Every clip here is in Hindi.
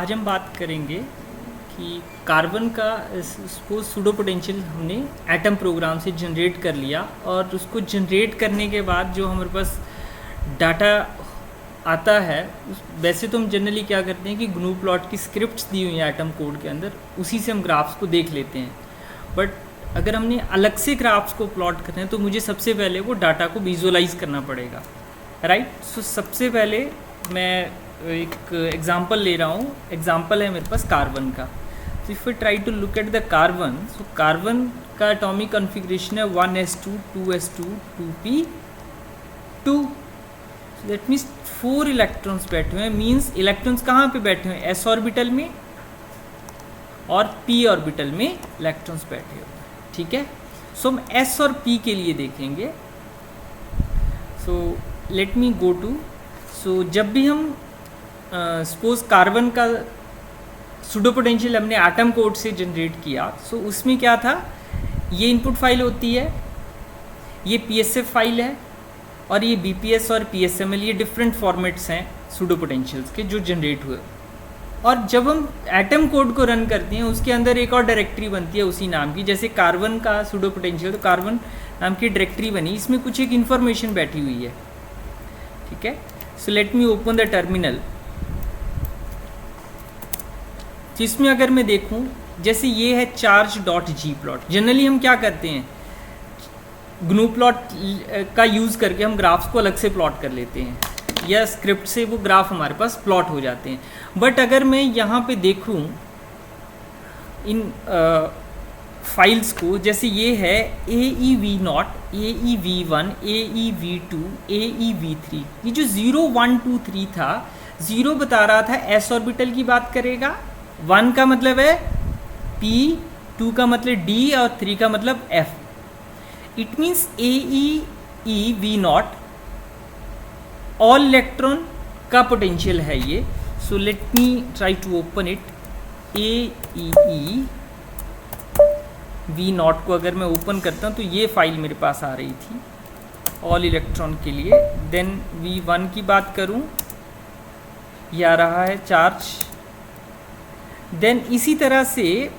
आज हम बात करेंगे कि कार्बन का उसको सूडो पोटेंशियल हमने एटम प्रोग्राम से जनरेट कर लिया और उसको जनरेट करने के बाद जो हमारे पास डाटा आता है वैसे तो हम जनरली क्या करते हैं कि ग्नू प्लॉट की स्क्रिप्ट्स दी हुई हैं एटम कोड के अंदर, उसी से हम ग्राफ्स को देख लेते हैं। बट अगर हमने अलग से ग्राफ्स को प्लॉट करना है तो मुझे सबसे पहले वो डाटा को विजुअलाइज करना पड़ेगा, राइट। सो सबसे पहले मैं एक एग्जांपल ले रहा हूँ। एग्जांपल है मेरे पास कार्बन का। तो if we try to look at the carbon, so carbon का एटॉमिक कॉन्फ़िगरेशन है 1s2 2s2 2p2। That means 4 electrons बैठे हुए हैं। मीन्स इलेक्ट्रॉन्स कहाँ पे बैठे हुए हैं? s ऑर्बिटल में और p ऑर्बिटल में इलेक्ट्रॉन्स बैठे हुए हैं, ठीक है। सो हम s और p के लिए देखेंगे। सो लेट मी गो टू, सो जब भी हम सपोज कार्बन का सूडो पोटेंशियल हमने एटम कोड से जनरेट किया, सो उसमें क्या था, ये इनपुट फाइल होती है, ये PSF फाइल है और ये BPS और PSML, ये डिफरेंट फॉर्मेट्स हैं सूडो पोटेंशियल्स के जो जनरेट हुए। और जब हम एटम कोड को रन करते हैं उसके अंदर एक और डायरेक्टरी बनती है उसी नाम की। जैसे कार्बन का सूडो पोटेंशियल, तो कार्बन नाम की डायरेक्टरी बनी, इसमें कुछ एक इन्फॉर्मेशन बैठी हुई है, ठीक है। सो let me open the terminal. इसमें अगर मैं देखूं, जैसे ये है charge dot G plot. Generally हम क्या करते हैं, ग्नू प्लॉट का यूज़ करके हम ग्राफ्स को अलग से प्लॉट कर लेते हैं या स्क्रिप्ट से वो ग्राफ हमारे पास प्लॉट हो जाते हैं। बट अगर मैं यहाँ पे देखूं इन फाइल्स को, जैसे ये है AEV0, AEV1, AEV2, AEV3, ये जो 0 1 2 3 था, 0 बता रहा था s ऑर्बिटल की बात करेगा, 1 का मतलब है P, 2 का मतलब D और 3 का मतलब F। It means AEV0 all electron का पोटेंशियल है ये। So let me try to open it. AEV0 को अगर मैं ओपन करता हूँ तो ये फाइल मेरे पास आ रही थी ऑल इलेक्ट्रॉन के लिए। देन V1 की बात करूँ, ये आ रहा है चार्ज। देन इसी तरह से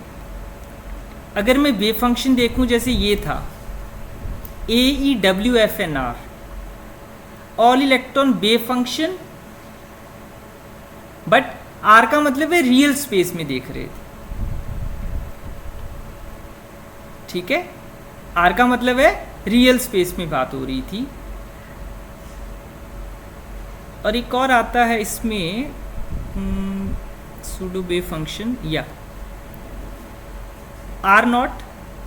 अगर मैं वेव फंक्शन देखूं, जैसे ये था AEWFNR, all electron wave function, but R का मतलब है रियल स्पेस में देख रहे थे, ठीक है। R का मतलब है रियल स्पेस में बात हो रही थी। और एक और आता है इसमें सूडो वेव फंक्शन, या R0,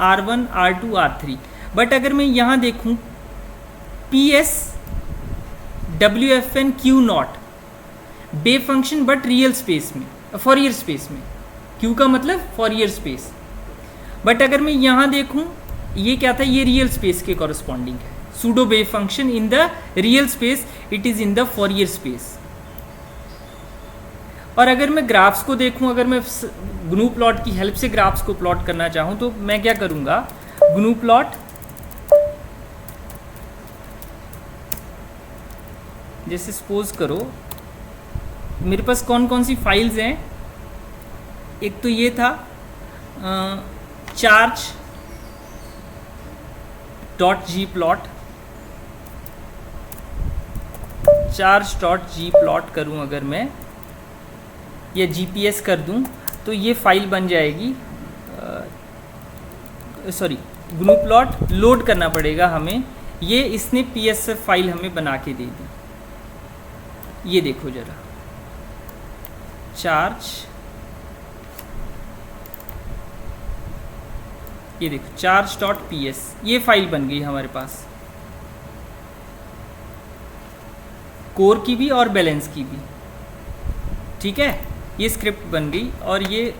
R1, R2, R3। But अगर मैं यहाँ देखूँ PSWFN Q0 wave function, but real space में, फॉरियर स्पेस में। Q का मतलब फॉरियर स्पेस। बट अगर मैं यहाँ देखूँ, ये क्या था, ये रियल स्पेस के कॉरस्पॉन्डिंग है। Pseudo wave function in the real space, it is in the फॉरियर space. और अगर मैं ग्राफ्स को देखूं, अगर मैं ग्नू प्लॉट की हेल्प से ग्राफ्स को प्लॉट करना चाहूं तो मैं क्या करूंगा, ग्नू प्लॉट, जैसे सपोज करो मेरे पास कौन कौन सी फाइल्स हैं। एक तो ये था charge dot G plot, charge dot G plot करूं अगर मैं, या GPS कर दूं तो ये फाइल बन जाएगी। सॉरी, ग्नू प्लॉट लोड करना पड़ेगा हमें। ये इसने PSF फाइल हमें बना के दे दी। ये देखो जरा, चार्ज, ये देखो चार्ज डॉट PS, ये फाइल बन गई हमारे पास, कोर की भी और बैलेंस की भी, ठीक है। ये स्क्रिप्ट बन गई और ये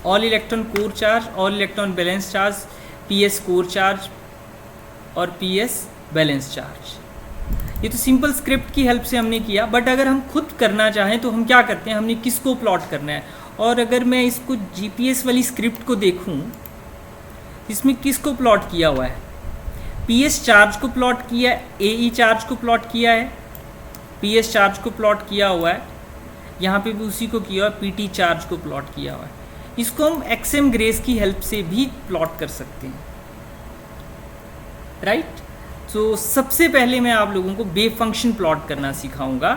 all electron core charge, all electron balance charge, PS core charge और PS बैलेंस चार्ज। ये तो सिंपल स्क्रिप्ट की हेल्प से हमने किया। बट अगर हम खुद करना चाहें तो हम क्या करते हैं, हमने किसको प्लॉट करना है। और अगर मैं इसको GPS वाली स्क्रिप्ट को देखूं, इसमें किसको प्लॉट किया हुआ है, PS चार्ज को प्लॉट किया है, AE चार्ज को प्लॉट किया है, PS चार्ज को प्लॉट किया हुआ है, यहाँ पे भी उसी को किया हुआ है, पीटी चार्ज को प्लॉट किया हुआ है। इसको हम एक्सएम ग्रेस की हेल्प से भी प्लॉट कर सकते हैं, राइट। तो सबसे पहले मैं आप लोगों को वेव फंक्शन प्लॉट करना सिखाऊंगा,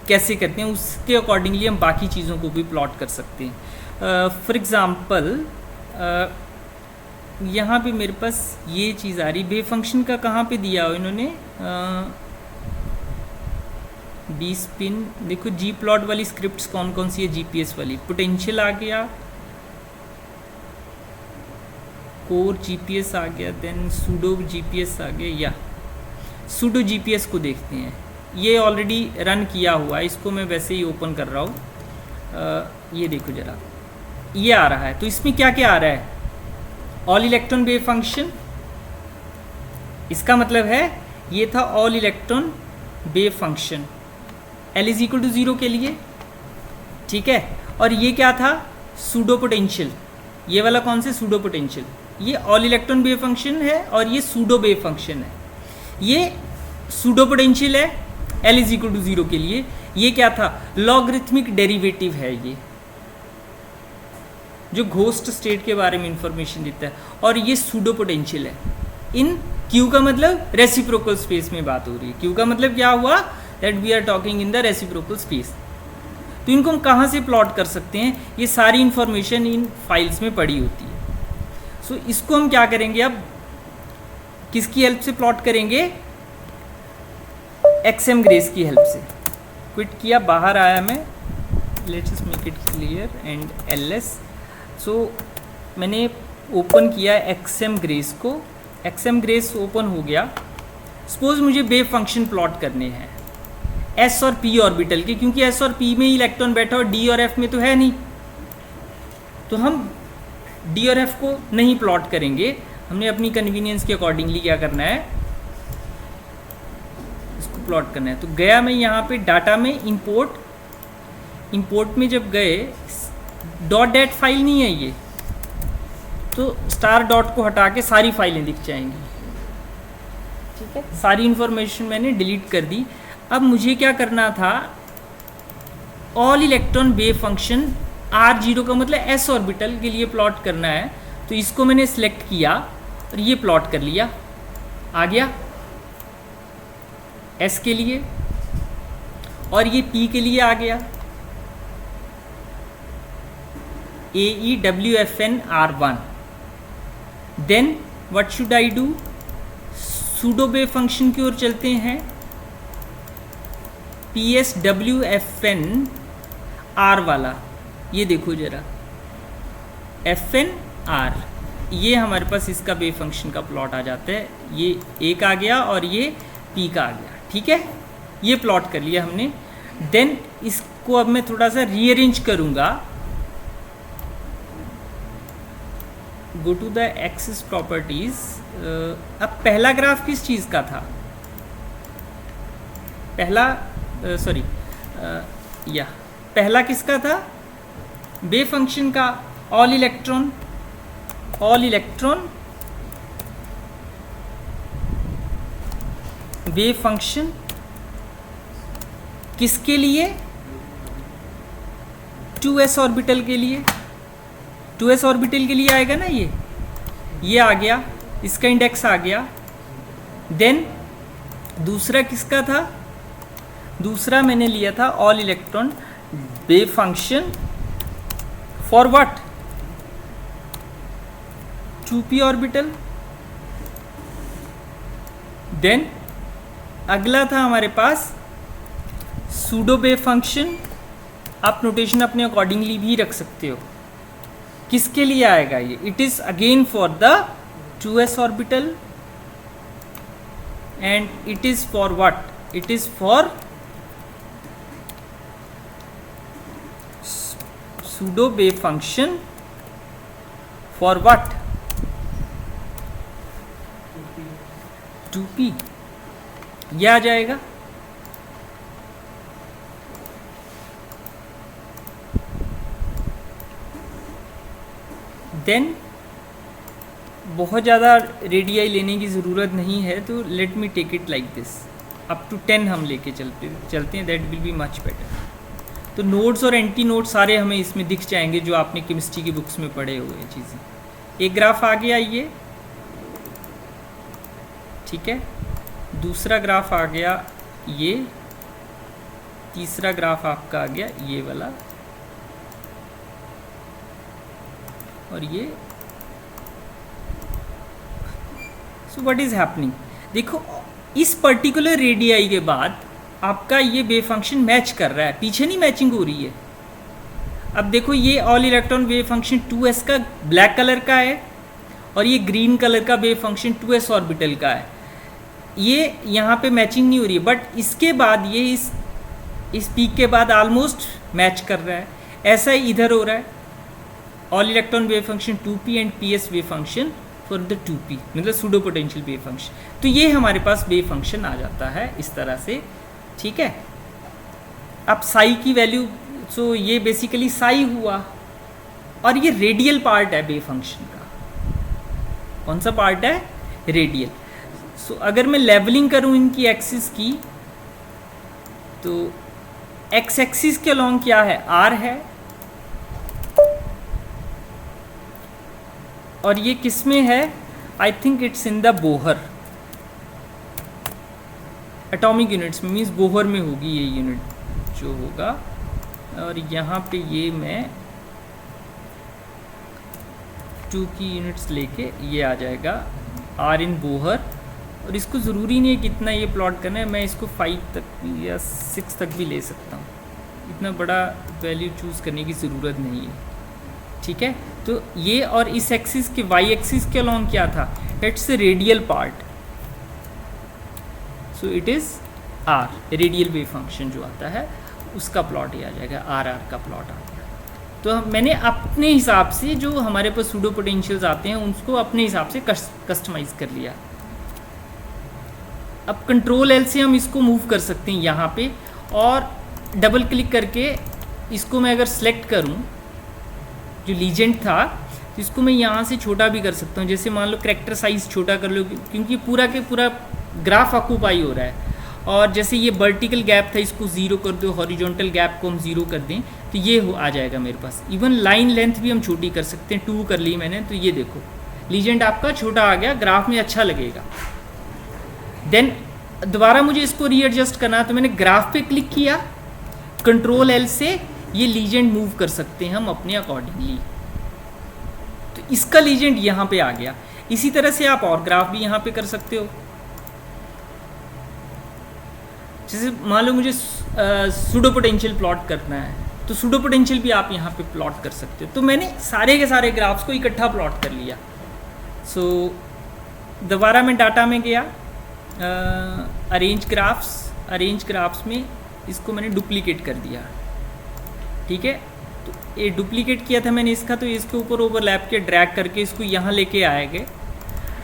कैसे करते हैं, उसके अकॉर्डिंगली हम बाकी चीज़ों को भी प्लॉट कर सकते हैं। फॉर एग्ज़ाम्पल यहाँ पे मेरे पास ये चीज़ आ रही, वेव फंक्शन का कहाँ पे दिया हो इन्होंने, 20 पिन। देखो जी प्लॉट वाली स्क्रिप्ट्स कौन कौन सी है, जीपीएस वाली, पोटेंशियल आ गया, कोर जीपीएस आ गया, देन सूडो जीपीएस आ गया। या सूडो जीपीएस को देखते हैं, ये ऑलरेडी रन किया हुआ है, इसको मैं वैसे ही ओपन कर रहा हूँ। ये देखो ज़रा, ये आ रहा है। तो इसमें क्या क्या आ रहा है, ऑल इलेक्ट्रॉन वेव फंक्शन, इसका मतलब है ये था all electron wave function L is equal to 0 के लिए, ठीक है। और ये क्या था, सूडो पोटेंशियल, ये वाला कौन से, सूडो पोटेंशियल। ये ऑल इलेक्ट्रॉन वेव फंक्शन है और ये सूडो वेव फंक्शन है। ये सूडो पोटेंशियल है L इज इक्वल टू 0 के लिए। ये क्या था, लॉगरिथमिक डेरिवेटिव है, ये जो घोस्ट स्टेट के बारे में इंफॉर्मेशन देता है। और ये सूडो पोटेंशियल है। इन Q का मतलब रेसिप्रोकल स्पेस में बात हो रही है। Q का मतलब क्या हुआ, that we are talking in the reciprocal space. तो इनको हम कहाँ से प्लॉट कर सकते हैं, ये सारी इंफॉर्मेशन इन फाइल्स में पड़ी होती है। सो इसको हम क्या करेंगे, अब किसकी हेल्प से प्लॉट करेंगे, एक्सएम ग्रेस की हेल्प से। क्विट किया, बाहर आया मैं, let's make it clear and LS। सो मैंने ओपन किया एक्सएम ग्रेस को, एक्सएम ग्रेस ओपन हो गया। सपोज मुझे वेव फंक्शन प्लॉट करने हैं S और P ऑर्बिटल के, क्योंकि S और P में ही इलेक्ट्रॉन बैठा और D और F में तो है नहीं, तो हम D और F को नहीं प्लॉट करेंगे। हमने अपनी कन्वीनियंस के अकॉर्डिंगली क्या करना है, इसको प्लॉट करना है। तो गया मैं यहाँ पे डाटा में, इंपोर्ट में जब गए, .dat फाइल नहीं है ये, तो स्टार डॉट को हटा के सारी फाइलें दिख जाएंगी, ठीक है। सारी इंफॉर्मेशन मैंने डिलीट कर दी। अब मुझे क्या करना था, all electron wave function R0 का मतलब S ऑर्बिटल के लिए प्लॉट करना है। तो इसको मैंने सिलेक्ट किया और ये प्लॉट कर लिया, आ गया S के लिए, और ये P के लिए आ गया, AEWFN R1। Then what should I do, pseudo wave function की ओर चलते हैं, PSWFN R वाला, ये देखो जरा, FN R, ये हमारे पास इसका वेव फंक्शन का प्लॉट आ जाता है। ये एक आ गया और ये P का आ गया, ठीक है। ये प्लॉट कर लिया हमने। देन इसको अब मैं थोड़ा सा रीअरेंज करूँगा। Go to the axis properties. अब पहला ग्राफ किस चीज़ का था, पहला किसका था, वेव फंक्शन का, ऑल इलेक्ट्रॉन वेव फंक्शन किसके लिए, 2s ऑर्बिटल के लिए, 2s ऑर्बिटल के लिए आएगा ना, ये आ गया, इसका इंडेक्स आ गया। देन दूसरा किसका था, दूसरा मैंने लिया था all electron wave function for what, 2p orbital. Then अगला था हमारे पास सूडो वेव फंक्शन, आप नोटेशन अपने अकॉर्डिंगली भी रख सकते हो। किसके लिए आएगा ये, it is again for the 2s orbital and it is for what, it is for pseudo wave function for what, 2p, यह आ जाएगा। देन बहुत ज़्यादा रेडियाई लेने की ज़रूरत नहीं है, तो let me take it like this, up to 10 हम लेके चलते हैं, that will be much better. तो नोड्स और एंटी नोड्स सारे हमें इसमें दिख जाएंगे जो आपने केमिस्ट्री की बुक्स में पढ़े हुए चीज़ें। एक ग्राफ आ गया ये, ठीक है, दूसरा ग्राफ आ गया ये, तीसरा ग्राफ आपका आ गया ये वाला, और ये। सो व्हाट इज हैपनिंग, देखो इस पर्टिकुलर रेडियाई के बाद आपका ये वेव फंक्शन मैच कर रहा है, पीछे नहीं मैचिंग हो रही है। अब देखो ये all electron wave function 2s का ब्लैक कलर का है और ये ग्रीन कलर का वेव फंक्शन 2s ऑर्बिटल का है, ये यहाँ पे मैचिंग नहीं हो रही है, बट इसके बाद ये इस पीक के बाद ऑलमोस्ट मैच कर रहा है। ऐसा ही इधर हो रहा है, all electron wave function 2p and ps wave function for the 2p, मतलब सूडो पोटेंशियल वेव फंक्शन। तो ये हमारे पास वेव फंक्शन आ जाता है इस तरह से, ठीक है। अब साई की वैल्यू, सो ये बेसिकली साई हुआ, और ये रेडियल पार्ट है वेव फंक्शन का। कौन सा पार्ट है? रेडियल। सो अगर मैं लेवलिंग करूं इनकी एक्सिस की, तो एक्स एक्सिस के अलॉन्ग क्या है? आर है, और ये किस में है? I think it's in the Bohr, atomic units में, मीन्स बोहर में होगी ये यूनिट जो होगा। और यहाँ पे ये मैं 2 की यूनिट्स लेके ये आ जाएगा आर इन बोहर। और इसको ज़रूरी नहीं है कितना ये प्लॉट करना है, मैं इसको 5 तक या 6 तक भी ले सकता हूँ, इतना बड़ा वैल्यू चूज़ करने की ज़रूरत नहीं है, ठीक है। तो ये और इस एक्सिस के वाई एक्सिस के अलॉन्ग क्या था? It's radial part, so it is R, radial wave function जो आता है उसका प्लॉट ही आ जाएगा, आर आर का प्लॉट आ गया। तो मैंने अपने हिसाब से जो हमारे पास सूडो पोटेंशियल्स आते हैं उसको अपने हिसाब से कस्टमाइज़ कर लिया। अब कंट्रोल एल से हम इसको मूव कर सकते हैं यहाँ पे, और डबल क्लिक करके इसको मैं अगर सेलेक्ट करूँ जो लीजेंड था, तो इसको मैं यहाँ से छोटा भी कर सकता हूँ। जैसे मान लो कैरेक्टर साइज छोटा कर लो, क्योंकि पूरा के पूरा ग्राफ ऑक्यूपाई हो रहा है। और जैसे ये वर्टिकल गैप था, इसको 0 कर दो, हॉरिजॉन्टल गैप को हम 0 कर दें, तो ये आ जाएगा मेरे पास। इवन लाइन लेंथ भी हम छोटी कर सकते हैं, 2 कर ली मैंने, तो ये देखो लीजेंड आपका छोटा आ गया, ग्राफ में अच्छा लगेगा। देन दोबारा मुझे इसको रीएडजस्ट करना, तो मैंने ग्राफ पे क्लिक किया, कंट्रोल एल से ये लीजेंड मूव कर सकते हैं हम अपने अकॉर्डिंगली। तो इसका लीजेंड यहाँ पे आ गया। इसी तरह से आप और ग्राफ भी यहाँ पे कर सकते हो। जैसे मान लो मुझे सूडो पोटेंशियल प्लॉट करना है, तो सूडो पोटेंशियल भी आप यहाँ पे प्लॉट कर सकते हो। तो मैंने सारे के सारे ग्राफ्स को इकट्ठा प्लॉट कर लिया। सो दोबारा मैं डाटा में गया, अरेंज ग्राफ्स में इसको मैंने डुप्लीकेट कर दिया, ठीक है। तो ये डुप्लीकेट किया था मैंने इसका, तो इसके ऊपर ओवरलैप के ड्रैग करके इसको यहाँ लेके आएंगे,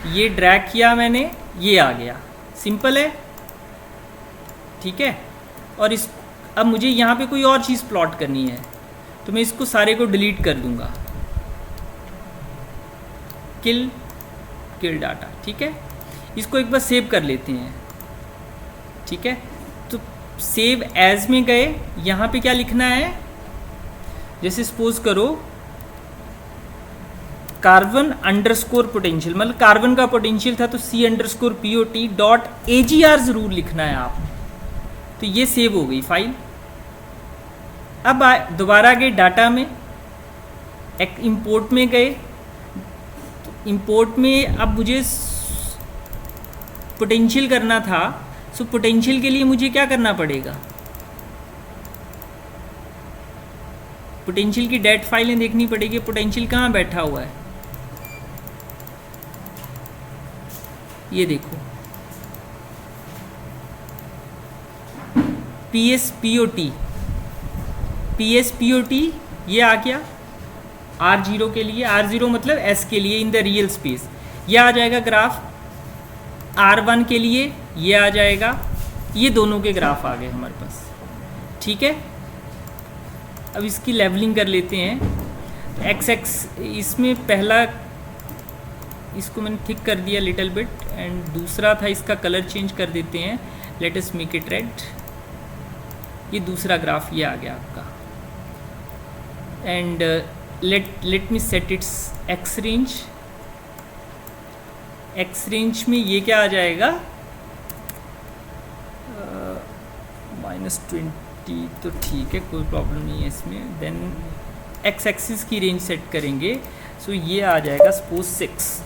ये ड्रैग किया मैंने, ये आ गया, सिंपल है, ठीक है। और इस अब मुझे यहाँ पे कोई और चीज़ प्लॉट करनी है, तो मैं इसको सारे को डिलीट कर दूंगा, किल डाटा, ठीक है। इसको एक बार सेव कर लेते हैं, ठीक है। तो सेव एज में गए, यहाँ पे क्या लिखना है? जैसे सपोज करो कार्बन अंडरस्कोर पोटेंशियल, मतलब कार्बन का पोटेंशियल था, तो C_POT.AGR जरूर लिखना है आप। तो ये सेव हो गई फाइल। अब दोबारा गए डाटा में, एक इंपोर्ट में गए, तो इंपोर्ट में अब मुझे पोटेंशियल करना था। सो पोटेंशियल के लिए मुझे क्या करना पड़ेगा? पोटेंशियल की डेट फाइलें देखनी पड़ेगी। पोटेंशियल कहाँ बैठा हुआ है? ये देखो PSPOT ये आ गया R0 के लिए, R0 मतलब S के लिए इन द रियल स्पेस, ये आ जाएगा ग्राफ। R1 के लिए ये आ जाएगा, ये दोनों के ग्राफ आ गए हमारे पास, ठीक है। अब इसकी लेवलिंग कर लेते हैं। तो XX इसमें पहला, इसको मैंने थिक कर दिया लिटिल बिट, एंड दूसरा था इसका कलर चेंज कर देते हैं, late us make it red. ये दूसरा ग्राफ ये आ गया आपका, and let me set it's x range. X range में ये क्या आ जाएगा, -20, तो ठीक है, कोई प्रॉब्लम नहीं है इसमें। देन एक्स एक्सिस की रेंज सेट करेंगे, सो ये आ जाएगा सपोज 6।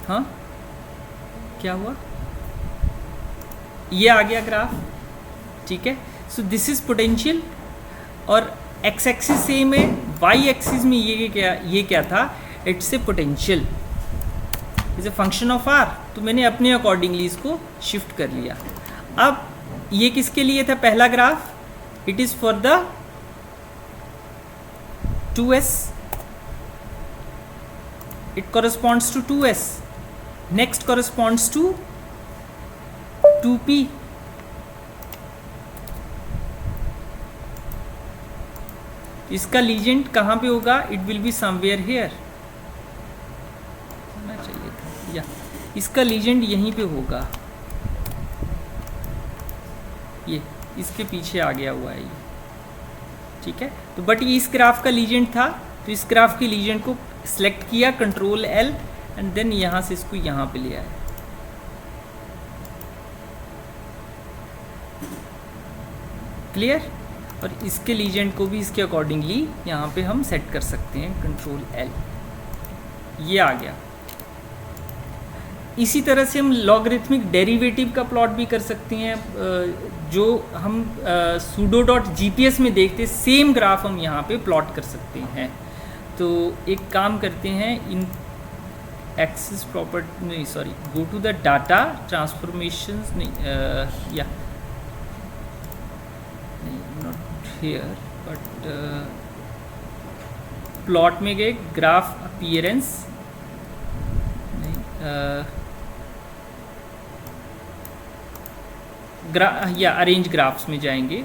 हाँ क्या हुआ, ये आ गया ग्राफ, ठीक है। सो दिस इज पोटेंशियल, और एक्स एक्सिस सेम है, वाई एक्सिस में ये क्या था, it's a potential is a function of R. तो मैंने अपने अकॉर्डिंगली इसको शिफ्ट कर लिया। अब ये किसके लिए था पहला graph, it is for the 2s, it corresponds to 2s, next corresponds to 2p, इसका लीजेंड कहाँ पे होगा, it will be somewhere here, होना चाहिए था, या इसका लीजेंड यहीं पे होगा, ये इसके पीछे आ गया हुआ है ये, ठीक है। तो बट ये इस ग्राफ का लीजेंड था, तो इस ग्राफ के लीजेंड को सेलेक्ट किया, कंट्रोल L, एंड देन यहाँ से इसको यहाँ पे ले आया। क्लियर, और इसके लीजेंड को भी इसके अकॉर्डिंगली यहाँ पे हम सेट कर सकते हैं, कंट्रोल L, ये आ गया। इसी तरह से हम लॉगरिथमिक डेरिवेटिव का प्लॉट भी कर सकते हैं, जो हम sudo.gps में देखते, सेम ग्राफ हम यहाँ पे प्लॉट कर सकते हैं। तो एक काम करते हैं, इन एक्सिस प्रॉपर्टी नहीं, sorry, go to the data transformations, नहीं, या नॉट हियर बट प्लॉट में गए, ग्राफ अपीयरेंस, या अरेंज ग्राफ्स में जाएंगे।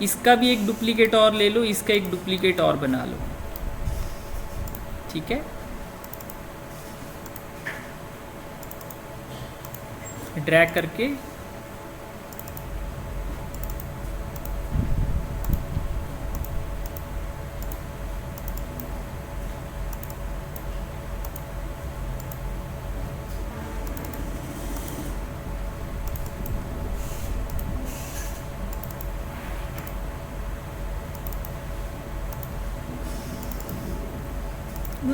इसका भी एक डुप्लीकेट और ले लो, इसका एक डुप्लीकेट और बना लो, ठीक है। ड्रैग करके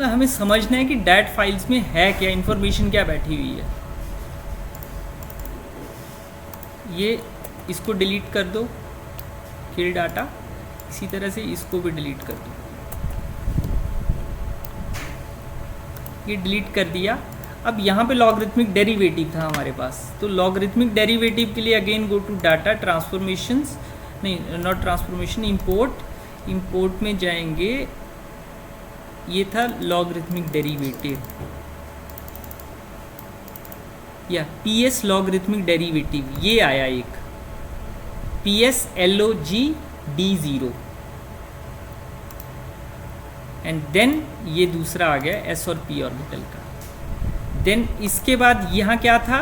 हमें समझना है कि डैट फाइल्स में है क्या, इंफॉर्मेशन क्या बैठी हुई है। ये इसको डिलीट कर दो, किल डाटा, इसी तरह से इसको भी डिलीट कर दो, ये डिलीट कर दिया। अब यहाँ पे लॉगरिथमिक डेरिवेटिव था हमारे पास, तो लॉगरिथमिक डेरिवेटिव के लिए again go to data transformations, नहीं नॉट ट्रांसफॉर्मेशन, इंपोर्ट में जाएंगे, ये था लॉगरिथमिक डेरिवेटिव, या PS लॉगरिथमिक डेरिवेटिव, ये आया एक PS log_d0, एंड देन ये दूसरा आ गया S और P ऑर्बिटल का। देन इसके बाद यहाँ क्या था,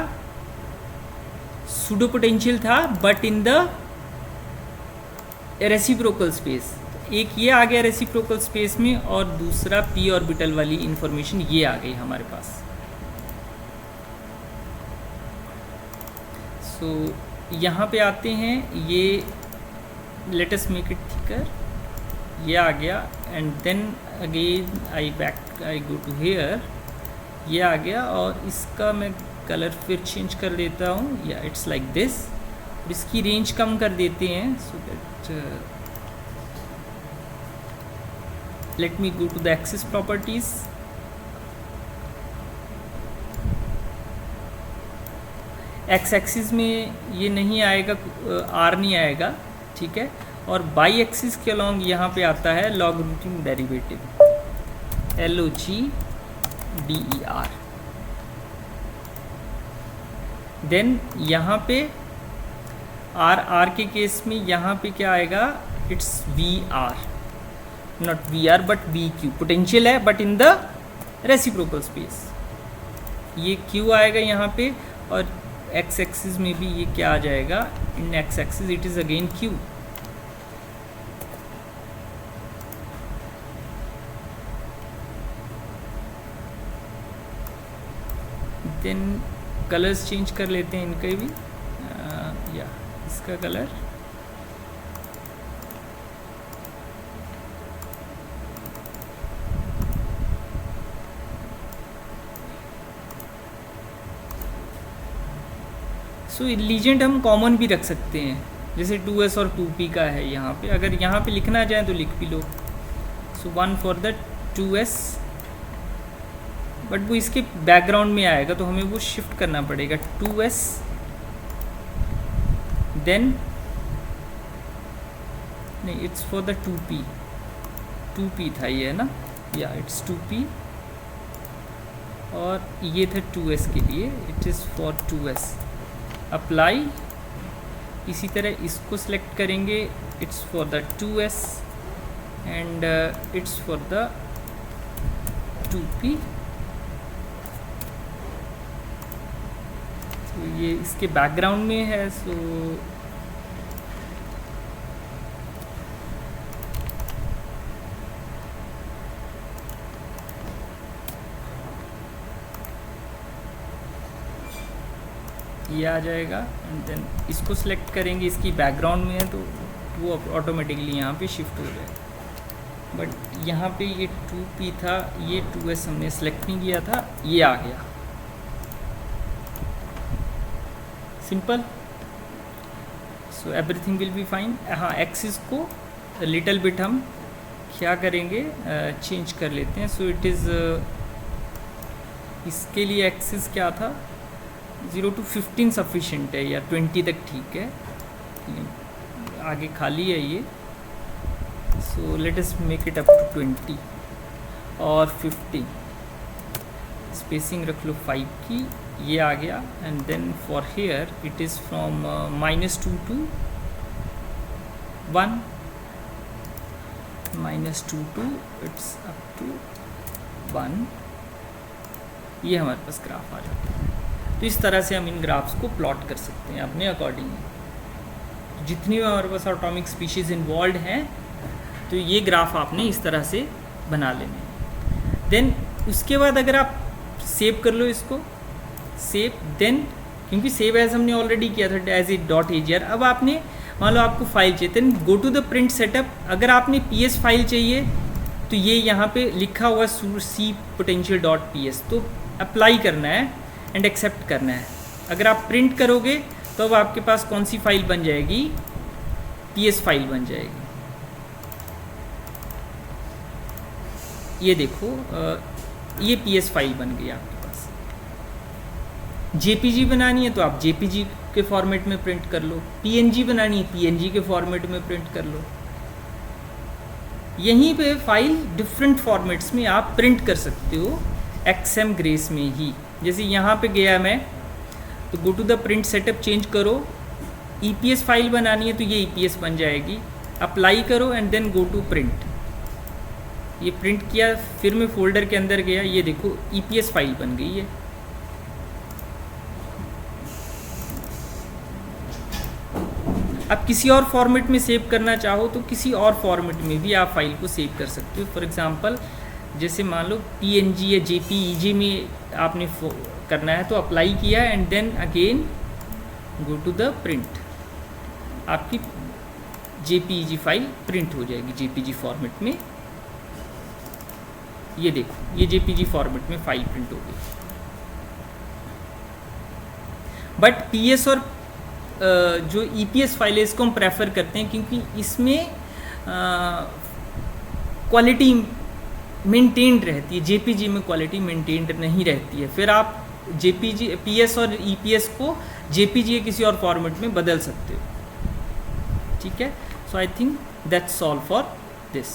सूडो पोटेंशियल था, but in the reciprocal space. एक ये आ गया रेसिप्रोकल स्पेस में, और दूसरा P ऑर्बिटल वाली इंफॉर्मेशन ये आ गई हमारे पास। सो यहाँ पे आते हैं, ये let us make it thicker, ये आ गया, and then again I go to here, ये आ गया, और इसका मैं कलर फिर चेंज कर देता हूँ, या इट्स लाइक दिस, और इसकी रेंज कम कर देते हैं, so that let me go to the axis properties, x axis में ये नहीं आएगा, r नहीं आएगा, ठीक है। और बाई एक्सिस के अलॉन्ग यहाँ पे आता है लॉगरिथमिक डेरिवेटिव, log_der। देन यहाँ पे r के केस में यहाँ पे क्या आएगा, it's VR, not VR but VQ, potential है but in the reciprocal space, ये Q आएगा यहाँ पे, और x एक्सिस में भी ये क्या आ जाएगा, in x axis it is again Q। देन कलर्स चेंज कर लेते हैं इनके भी, या इसका कलर सो लीजेंड हम कॉमन भी रख सकते हैं, जैसे 2s और 2p का है यहाँ पे, अगर यहाँ पे लिखना चाहें तो लिख भी लो। सो 1 फॉर द 2s, बट वो इसके बैकग्राउंड में आएगा तो हमें वो शिफ्ट करना पड़ेगा 2s, देन नहीं, इट्स फॉर द 2p था ये, है ना, या इट्स 2p, और ये था 2s के लिए, it is for 2s। Apply, इसी तरह इसको सिलेक्ट करेंगे, it's for the 2s and it's for the 2p। तो ये इसके बैकग्राउंड में है, सो ये आ जाएगा, एंड देन इसको सिलेक्ट करेंगे, इसकी बैकग्राउंड में है तो वो ऑटोमेटिकली यहाँ पे शिफ्ट हो जाएगा। बट यहाँ पे ये 2p था, ये 2s हमने सेलेक्ट नहीं किया था, ये आ गया। Simple, so everything will be fine. हाँ, एक्सिस को लिटिल बिट हम क्या करेंगे, चेंज कर लेते हैं। सो इट इज़, इसके लिए एक्सिस क्या था, 0 to 15 सफिशेंट है, या 20 तक ठीक है, आगे खाली है ये। So let us make it up to 20 और 15, स्पेसिंग रख लो 5 की, ये आ गया। And then for here it is from -2 to 1, -2 to it's up to 1, ये हमारे पास ग्राफ आ जाता है। तो इस तरह से हम इन ग्राफ्स को प्लॉट कर सकते हैं अपने अकॉर्डिंग। जितनी भी हमारे पास एटॉमिक स्पीशीज़ इन्वॉल्व हैं, तो ये ग्राफ आपने इस तरह से बना लेने। देन उसके बाद अगर आप सेव कर लो इसको, सेव, देन क्योंकि सेव एज हमने ऑलरेडी किया था एज ए .agr, अब आपने मान लो आपको फाइल चाहिए, then go to the print setup. अगर आपने ps फाइल चाहिए तो ये यहाँ पे लिखा हुआ सी potential.ps, तो अप्लाई करना है एंड एक्सेप्ट करना है। अगर आप प्रिंट करोगे तो अब आपके पास कौन सी फाइल बन जाएगी, ps फाइल बन जाएगी। ये देखो, ये ps फाइल बन गई आपके पास। jpg बनानी है तो आप jpg के फॉर्मेट में प्रिंट कर लो, png बनानी है png के फॉर्मेट में प्रिंट कर लो। यहीं पे फाइल डिफरेंट फॉर्मेट्स में आप प्रिंट कर सकते हो, XM ग्रेस में ही। जैसे यहाँ पे गया मैं, तो go to the print setup, change करो, EPS फाइल बनानी है तो ये EPS बन जाएगी। अप्लाई करो and then go to print, ये प्रिंट किया, फिर मैं फोल्डर के अंदर गया, ये देखो EPS फाइल बन गई है। अब किसी और फॉर्मेट में सेव करना चाहो तो किसी और फॉर्मेट में भी आप फाइल को सेव कर सकते हो। फॉर एग्जांपल जैसे मान लो PNG या JPEG में आपने करना है, तो अप्लाई किया and then again go to the print, आपकी JPEG फाइल प्रिंट हो जाएगी JPG फॉर्मेट में। ये देखो, ये JPG फॉर्मेट में फाइल प्रिंट हो गई। बट PS और जो EPS फाइल है इसको हम प्रेफर करते हैं, क्योंकि इसमें क्वालिटी मेंटेन्ड रहती है, JPG में क्वालिटी मेंटेन्ड नहीं रहती है। फिर आप JPG, PS और EPS को JPG या किसी और फॉर्मेट में बदल सकते हो। ठीक है, so I think that's all for this.